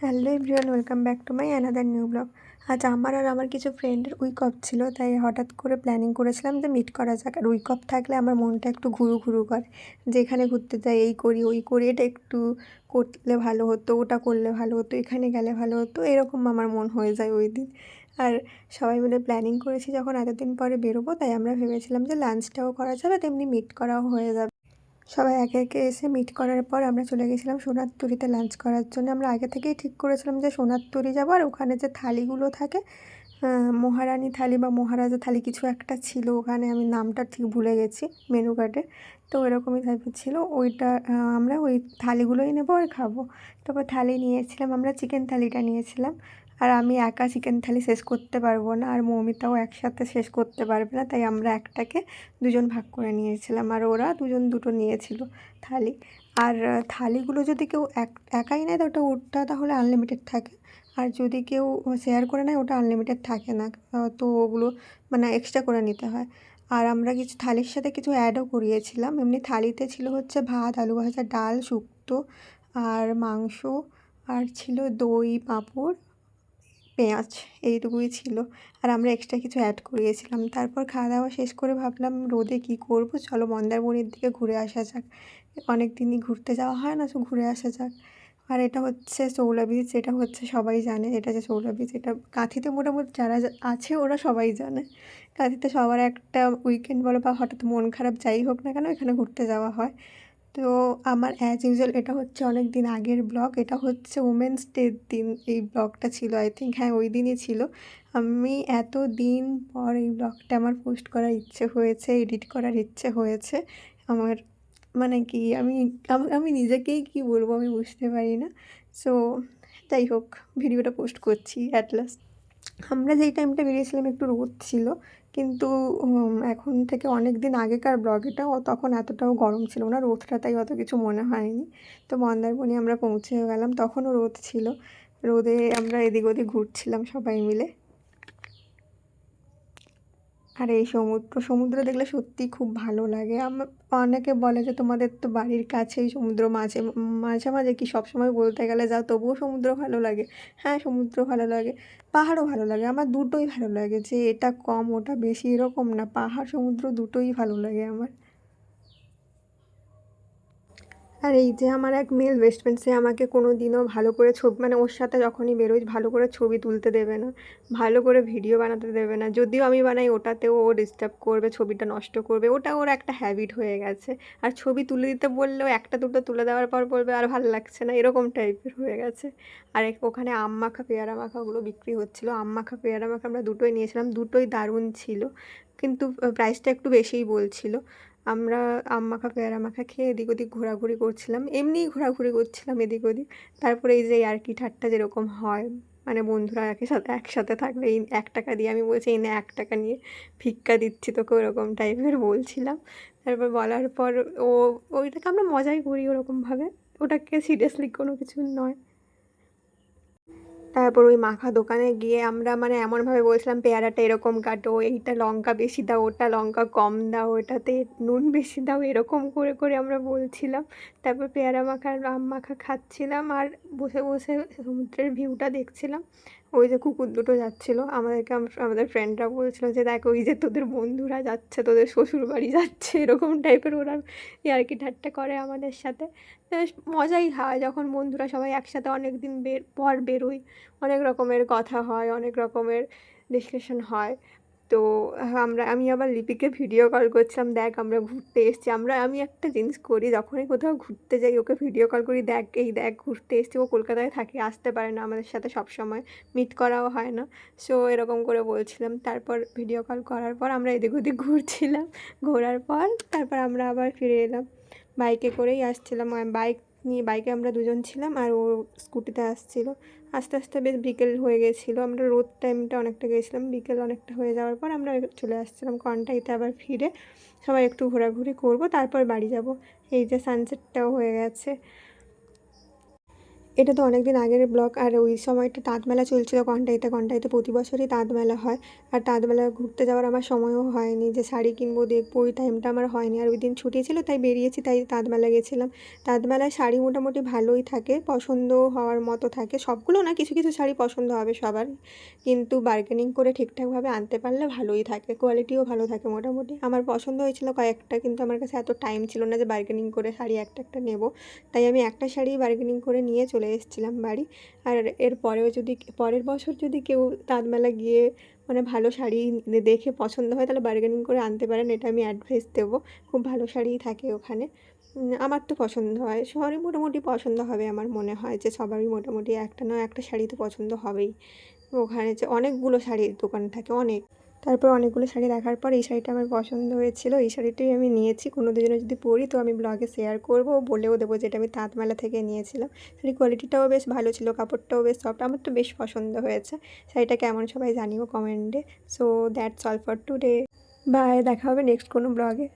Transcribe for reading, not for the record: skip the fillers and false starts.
Hello everyone, welcome back to my another new blog. আজ আমার আর আমার কিছু ফ্রেন্ডের উইক অফ ছিল, তাই হঠাৎ করে প্ল্যানিং করেছিলাম যে মিট করা যাক। আর উইক অফ থাকলে আমার মনটা একটু ঘুরু ঘুরু করে, যেখানে ঘুরতে যাই এই করি ওই করি, এটা একটু করলে ভালো হতো, ওটা করলে ভালো হতো, এখানে গেলে ভালো হতো, এরকম আমার মন হয়ে যায় ওই দিন। আর সবাই মিলে প্ল্যানিং করেছি যখন এতদিন পরে বেরোবো, তাই আমরা ভেবেছিলাম যে লাঞ্চটাও করা যাবে, তেমনি মিট করাও হয়ে যাবে। সবাই একে একে এসে মিট করার পর আমরা চলে গেছিলাম সোনারতরীতে লাঞ্চ করার জন্য। আমরা আগে থেকেই ঠিক করেছিলাম যে সোনারতরী যাবো, আর ওখানে যে থালিগুলো থাকে, মহারানী থালি বা মহারাজা থালি কিছু একটা ছিল ওখানে, আমি নামটা ঠিক ভুলে গেছি মেনু কার্ডে। তো এরকমই টাইপের ছিল ওইটা, আমরা ওই থালিগুলোই নেবো আর খাবো। তারপর থালি নিয়েছিলাম, আমরা চিকেন থালিটা নিয়েছিলাম। আর আমি একা চিকেন থালি শেষ করতে পারবো না, আর মৌমিতাও একসাথে শেষ করতে পারবে না, তাই আমরা একটাকে দুজন ভাগ করে নিয়েছিলাম, আর ওরা দুজন দুটো নিয়েছিল থালি। আর থালিগুলো যদি কেউ একাই নেয় তো ওটা তাহলে আনলিমিটেড থাকে, আর যদি কেউ শেয়ার করে নেয় ওটা আনলিমিটেড থাকে না। তো ওগুলো মানে এক্সট্রা করে নিতে হয়। আর আমরা কিছু থালির সাথে কিছু অ্যাডও করিয়েছিলাম। এমনি থালিতে ছিল হচ্ছে ভাত, আলু ভাজা, ডাল, শুক্তো আর মাংস, আর ছিল দই, পাঁপড়, পেঁয়াজ, এইটুকুই ছিল। আর আমরা এক্সট্রা কিছু অ্যাড করিয়েছিলাম। তারপর খাওয়া দাওয়া শেষ করে ভাবলাম রোদে কী করবো, চলো মন্দারমণির দিকে ঘুরে আসা যাক। অনেক দিনই ঘুরতে যাওয়া হয় না, তো ঘুরে আসা যাক। আর এটা হচ্ছে শৌলা বীচ, এটা হচ্ছে সবাই জানে এটা যে শৌলা বীচ, এটা কাঁথিতে মোটামুটি যারা আছে ওরা সবাই জানে। কাঁথিতে সবার একটা উইকেন্ড বলো বা হঠাৎ মন খারাপ যাই হোক না কেন, এখানে ঘুরতে যাওয়া হয়। তো আমার অ্যাজ ইউজুয়াল এটা হচ্ছে অনেক দিন আগের ব্লগ, এটা হচ্ছে উমেন্স ডের দিন এই ব্লগটা ছিল, আই থিঙ্ক, হ্যাঁ ওই দিনই ছিল। আমি এত দিন পর এই ব্লগটা আমার পোস্ট করার ইচ্ছে হয়েছে, এডিট করার ইচ্ছে হয়েছে আমার। মানে কি আমি আমি নিজেকেই কি বলবো আমি বুঝতে পারি না। সো যাই হোক, ভিডিওটা পোস্ট করছি অ্যাট লাস্ট। আমরা যেই টাইমটা বেরিয়েছিলাম একটু রোদ ছিল, কিন্তু এখন থেকে অনেক দিন আগেকার ব্লগ এটা, তখন এতটাও গরম ছিল না, রোদটা তাই অত কিছু মনে হয়নি। তো মন্দারমণি আমরা পৌঁছে গেলাম, তখনও রোদ ছিল। রোদে আমরা এদিক ওদিক ঘুরছিলাম সবাই মিলে। আর এই সমুদ্র দেখলে সত্যিই খুব ভালো লাগে। অনেকে বলে যে তোমাদের তো বাড়ির কাছেই সমুদ্র, মাঝে মাঝে মাঝে কি সবসময় বলতে গেলে যাও, তবুও সমুদ্র ভালো লাগে। হ্যাঁ, সমুদ্র ভালো লাগে, পাহাড়ও ভালো লাগে, আমার দুটোই ভালো লাগে, যে এটা কম ওটা বেশি এরকম না, পাহাড় সমুদ্র দুটোই ভালো লাগে আমার। আর এই যে আমার এক মেল বেস্ট ফ্রেন্ড, সে আমাকে কোনো দিনও ভালো করে ছবি, মানে ওর সাথে যখনই বেরোই ভালো করে ছবি তুলতে দেবে না, ভালো করে ভিডিও বানাতে দেবে না। যদিও আমি বানাই ওটাতেও ও ডিস্টার্ব করবে, ছবিটা নষ্ট করবে, ওটা ওর একটা হ্যাবিট হয়ে গেছে। আর ছবি তুলে দিতে বললেও একটা দুটো তুলে দেওয়ার পর বলবে আর ভালো লাগছে না, এরকম টাইপের হয়ে গেছে। আর ওখানে আম মাখা পেয়ারা মাখাগুলো বিক্রি হচ্ছিলো, আম মাখা পেয়ারা মাখা আমরা দুটোই নিয়েছিলাম, দুটোই দারুণ ছিল, কিন্তু প্রাইসটা একটু বেশিই বলছিল। আমরা আম মাখা পেয়ারা মাখা খেয়ে এদিক ওদিক ঘোরাঘুরি করছিলাম, এমনিই ঘোরাঘুরি করছিলাম এদিক ওদিক। তারপরে এই যে আর কি ঠাট্টা যেরকম হয়, মানে বন্ধুরা একসাথে থাকলে এই 1 টাকা দিয়ে, আমি বলছি এই না 1 টাকা নিয়ে ভিক্ষা দিচ্ছি তোকে, ওরকম টাইপের বলছিলাম। তারপর বলার পর ও, ওইটাকে আমরা মজাই করি ওরকমভাবে, ওটাকে সিরিয়াসলি কোনো কিছু নয়। তারপর ওই মাখা দোকানে গিয়ে আমরা মানে এমনভাবে বলছিলাম পেয়ারাটা এরকম কাটো, এইটা লঙ্কা বেশি দাও, ওটা লঙ্কা কম দাও, ওটাতে নুন বেশি দাও, এরকম করে করে আমরা বলছিলাম। তারপর পেয়ারা মাখা আম মাখা খাচ্ছিলাম, আর বসে বসে সমুদ্রের ভিউটা দেখছিলাম। ওই যে কুকুর দুটো যাচ্ছিলো আমাদেরকে, আমাদের ফ্রেন্ডরা বলছিল যে দেখ ওই যে তোদের বন্ধুরা যাচ্ছে, তোদের শ্বশুর বাড়ি যাচ্ছে, এরকম টাইপের ওরা ইয়ার্কি ঠাট্টা করে আমাদের সাথে। বেশ মজাই হয় যখন বন্ধুরা সবাই একসাথে অনেক দিন পর বেরোই, অনেক রকমের কথা হয়, অনেক রকমের ডিসকাশন হয়। তো আমি আবার লিপিকে ভিডিও কল করছিলাম, দেখ আমরা ঘুরতে এসেছি। আমি একটা জিনিস করি, যখনই কোথাও ঘুরতে যাই ওকে ভিডিও কল করি, দেখ এই দেখ ঘুরতে এসেছি। ও কলকাতায় থাকে, আসতে পারে না আমাদের সাথে সব সময়, মিট করাও হয় না। সো এরকম করে বলছিলাম। তারপর ভিডিও কল করার পর আমরা এদিক ওদিক ঘুরছিলাম, ঘোরার পর তারপর আমরা আবার ফিরে এলাম। বাইকে করেই আসছিলাম, বাইকে আমরা দুজন ছিলাম, আর ও স্কুটিতে আসছিল। আস্তে আস্তে বেশ বিকেল হয়ে গেছিলো, আমরা রোদ টাইমটা অনেকটা গেছিলাম, বিকেল অনেকটা হয়ে যাওয়ার পর আমরা চলে আসছিলাম কনটাইতে আবার ফিরে। সবাই একটু ঘোরাঘুরি করব, তারপর বাড়ি যাব। এই যে সানসেটটাও হয়ে গেছে। এটা তো অনেক দিন আগের ব্লগ। আর ওই সময়টা তাঁতমেলা চলছিল কন্টাইতে প্রতি বছরই তাঁতমেলা হয়। আর তাঁতমেলা ঘুরতে যাওয়ার আমার সময়ও হয়নি যে শাড়ি কিনবো দেখবো, ওই টাইমটা আমার হয়নি। আর ওই দিন ছুটি ছিল তাই বেরিয়েছি, তাই তাঁতমেলা গেছিলাম। তাঁতমেলায় শাড়ি মোটামুটি ভালোই থাকে, পছন্দ হওয়ার মতো থাকে, সবগুলো না, কিছু কিছু শাড়ি পছন্দ হবে সবার, কিন্তু বার্গেনিং করে ঠিকঠাকভাবে আনতে পারলে ভালোই থাকে, কোয়ালিটিও ভালো থাকে মোটামুটি। আমার পছন্দ হয়েছিল কয়েকটা, কিন্তু আমার কাছে এত টাইম ছিল না যে বার্গেনিং করে শাড়ি একটা একটা নেব, তাই আমি একটা শাড়ি বার্গেনিং করে নিয়ে চলে এসেছিলাম বাড়ি। আর এর পরেও যদি পরের বছর যদি কেউ তাঁতমেলা গিয়ে মানে ভালো শাড়ি দেখে পছন্দ হয় তাহলে বার্গেনিং করে আনতে পারেন, এটা আমি অ্যাডভাইস দেবো। খুব ভালো শাড়িই থাকে ওখানে। আমার তো পছন্দ হয়, সবারই মোটামুটি পছন্দ হবে, আমার মনে হয় যে সবারই মোটামুটি একটা নয় একটা শাড়ি তো পছন্দ হবেই। ওখানে যে অনেকগুলো শাড়ির দোকান থাকে, অনেক। তারপর অনেকগুলো শাড়ি দেখার পর এই শাড়িটা আমার পছন্দ হয়েছিল, এই শাড়িটাই আমি নিয়েছি। কোনো দিনও যদি পরি তো আমি ব্লগে শেয়ার করবো, বলেও দেবো যেটা আমি তাঁতমেলা থেকে নিয়েছিলাম। শাড়ির কোয়ালিটিটাও বেশ ভালো ছিল, কাপড়টাও বেশ সফট, আমার তো বেশ পছন্দ হয়েছে। শাড়িটা কেমন সবাই জানিও কমেন্টে। So that's all for today. Bye, দেখা হবে নেক্সট কোনো ব্লগে।